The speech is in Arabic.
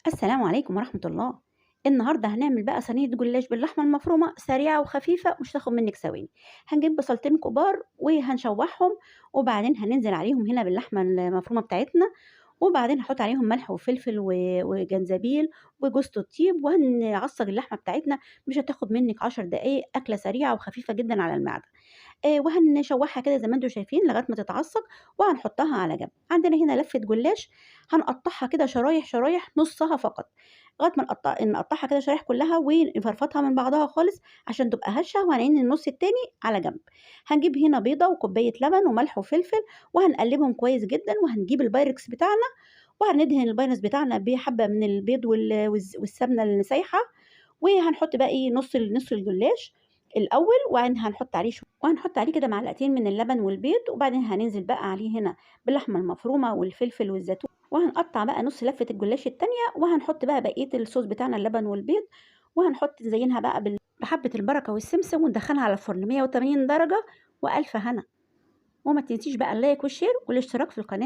السلام عليكم ورحمة الله. النهارده هنعمل بقى صينية جلاش باللحمة المفرومة سريعة وخفيفة مش هتاخد منك ثواني. هنجيب بصلتين كبار وهنشوحهم، وبعدين هننزل عليهم هنا باللحمة المفرومة بتاعتنا، وبعدين هنحط عليهم ملح وفلفل وجنزبيل وجوز الطيب، وهنعصج اللحمة بتاعتنا. مش هتاخد منك 10 دقايق، أكلة سريعة وخفيفة جدا على المعدة. وهنشوحها كده زي ما انتم شايفين لغاية ما تتعصج، وهنحطها على جنب. عندنا هنا لفة جلاش، هنقطعها كده شرايح شرايح نصها فقط، لغاية ما نقطعها كده شرايح كلها ونفرفطها من بعضها خالص عشان تبقى هشة، وهنعين النص التاني على جنب. هنجيب هنا بيضة وكوباية لبن وملح وفلفل، وهنقلبهم كويس جدا، وهنجيب البايركس بتاعنا وهندهن البايركس بتاعنا بحبة من البيض والسمنة السايحة. وهنحط بقى ايه نص الجلاش الاول، وبعدين هنحط عليه كده معلقتين من اللبن والبيض، وبعدين هننزل بقى عليه هنا باللحمه المفرومه والفلفل والزيتون، وهنقطع بقى نص لفه الجلاش التانية، وهنحط بقى بقيه الصوص بتاعنا اللبن والبيض، وهنحط نزينها بقى بحبه البركه والسمسم، وندخلها على الفرن 180 درجه، والف هنا. وما تنسيش بقى اللايك والشير والاشتراك في القناه.